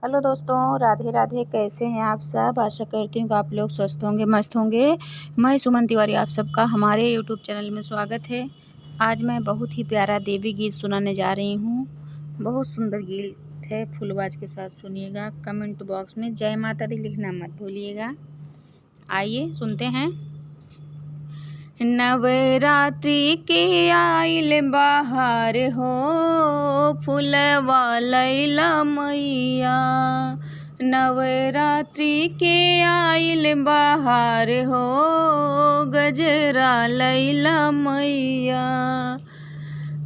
Hello दोस्तों, राधे राधे। कैसे हैं आप सब? आशा करती हूँ कि आप लोग स्वस्थ होंगे, मस्त होंगे। मैं सुमन तिवारी आप सबका हमारे यूट्यूब चैनल में स्वागत है। आज मैं बहुत ही प्यारा देवी गीत सुनाने जा रही हूँ। बहुत सुंदर गीत है, फुल आवाज के साथ सुनिएगा। कमेंट बॉक्स में जय माता दी लिखना मत भूलिएगा। आइए सुनते हैं। नवरात्रि के आइल बाहर हो, फुलवा लैला मैया। नवरात्रि के आइल बाहर हो, गजरा लैला मैया।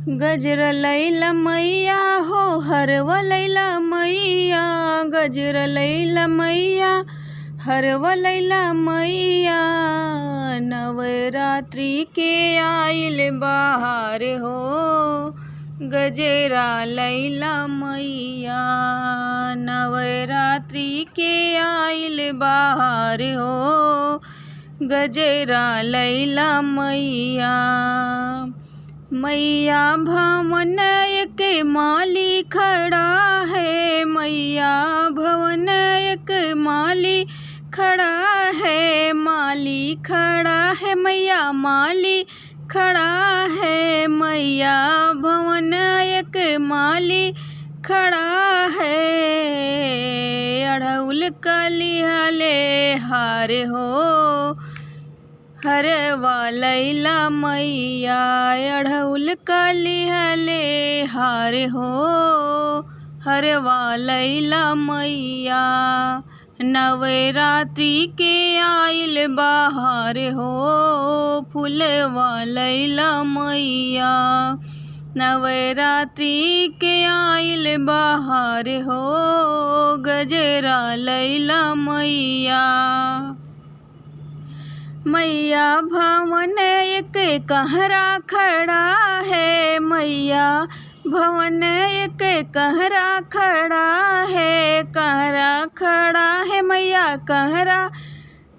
गजरा लैला मैया हो, हरवा लैला मैया। गजरा लैला मैया, हरवा लैला मैया। नवरात्रि के आइल बाहर हो, गजरा लैला मैया। नवरात्रि के आइल बाहर हो, गजरा लैला मैया। मैया भवन के माली खड़ा है, मैया भवन एक माली खड़ा है। माली खड़ा है मैया, माली खड़ा है। मैया भवन एक माली खड़ा है। अड़हुल कलिहले हार हो, हरवा लैला मैया। अड़हुल कलिहले हार हो, हरवा लैला मैया। नवरात्रि के आइल बाहर हो, फुलवा लैला मैया। नवरात्रि के आइल बाहर हो, गजरा लैला मैया। मैया भवन एक कहरा खड़ा है, मैया भवन एक कहरा खड़ा है। कहरा खड़ा है मैया, कहरा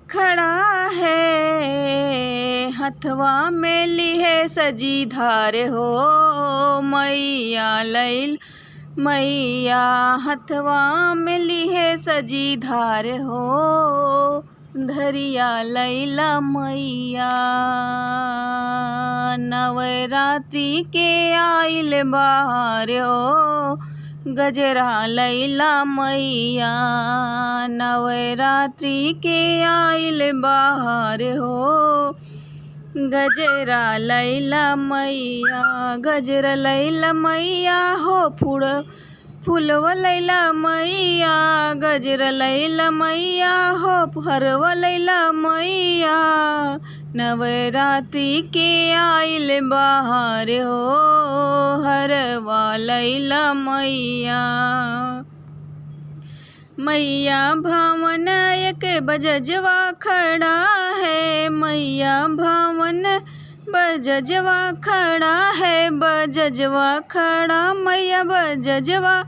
खड़ा है। हथवा में लिहे सजी धार हो, मैया लैल मैया। हथवा में लिहे सजी धार हो, धरिया लैला मैया। नवरात्रि के आइल बाहर हो, गजरा लैला मैया। नवरात्रि के आइल बाहर हो, गजरा लैला मैया। गजरा लैला मैया हो, फूलवा लैला मैया। गजरा लैला मैया हो, हरवा लैला मैया। नवरात्रि के आइल बाहर हो, हरवा लैला मैया। मैया भवन एक बजजवा खड़ा है, मैया भवन बजजवा खड़ा है। बजजवा खड़ा मैया, बजजवा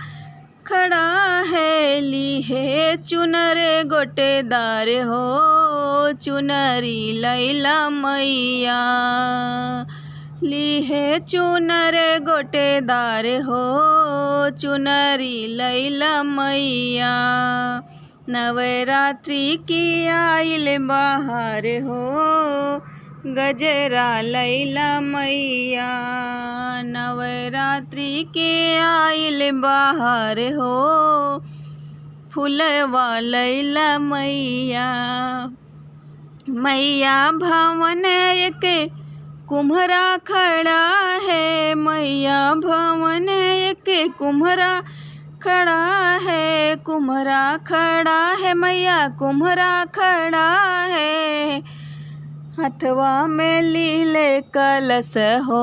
खड़ा है। लिहे चुनर गोटेदार हो, चुनरी लैला मैया। लिहे चुनर गोटेदार हो, चुनरी लैला मैया। नवरात्रि की आइल बाहर हो, गजरा लैला मैया। नवरात्रि के आइल बाहर हो, फुलवा लैला मैया। मैया भवन एक कुम्हरा खड़ा है, मैया भवन एक कुम्हरा खड़ा है। कुम्हरा खड़ा है मैया, कुम्हरा खड़ा है। हथवा में लीले कलश हो,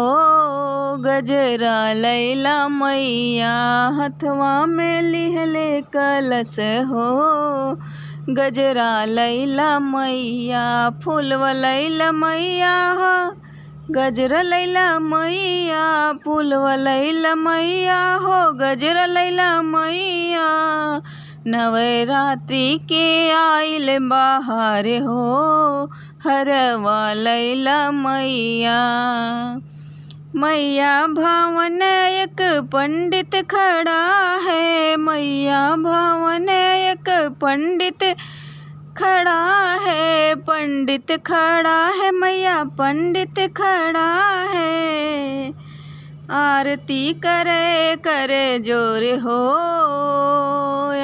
गजरा लैला मैया। हथवा में लीले कलश हो, गजरा लैला मैया। फूलवा लैला मैया हो, गजरा लैला मैया। फूलवा लैला मैया हो, गजरा लैला मैया। नवरात्रि के आइल बाहर हो, हरवा लैला मैया। मैया भवन एक पंडित खड़ा है, मैया भवन एक पंडित खड़ा है, पंडित खड़ा है, मैया पंडित खड़ा है। आरती करे करे जोर हो,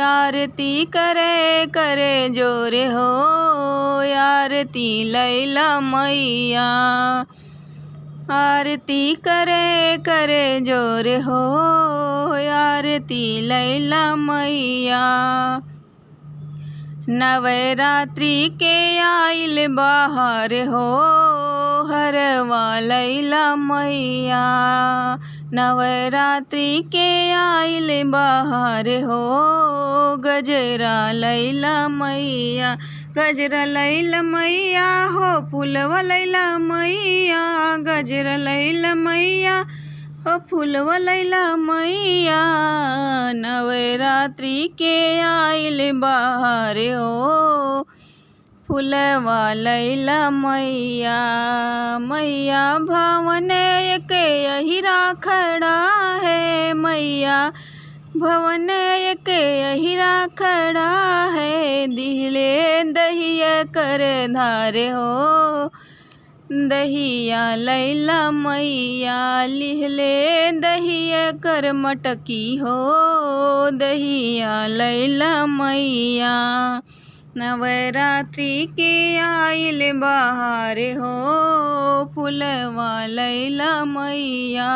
आरती करे करे जोर हो, आरती लैला मैया, आरती करे करे जोर हो, आरती लैला मैया। नवरात्रि के आइल बाहर हो, हरवा लैला मैया, नवरात्रि के आइल बाहर हो, गजरा लैला मैया, गजरा लैला मैया हो, फूलवा लैला मैया, गजरा लैला मैया हो, फूलवा लैला मैया। नवरात्रि के आइल बाहर हो, फूलवा लैला मैया। मैया भवन एक अहिरा खड़ा है, मैया भवन एक अहिरा खड़ा है, दिले दहिया कर धार हो, दहिया लैला मैया, लिहले दहिया कर मटकी हो, दहिया लैला मैया। नवरात्रि के आइल बाहर हो, फूलवा लैला मैया,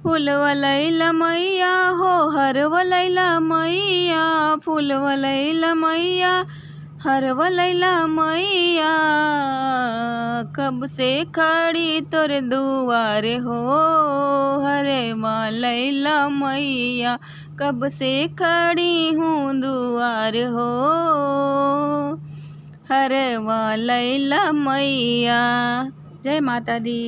फूलवा लैला मैया हो, हरवा लैला मैया, फूलवा लैला मैया, हरवा लैला मैया। कब से खड़ी तोर दुआर हो, हरवा लैला मैया, कब से खड़ी हूँ दुआर हो, हरवा लैला मैया। जय माता दी।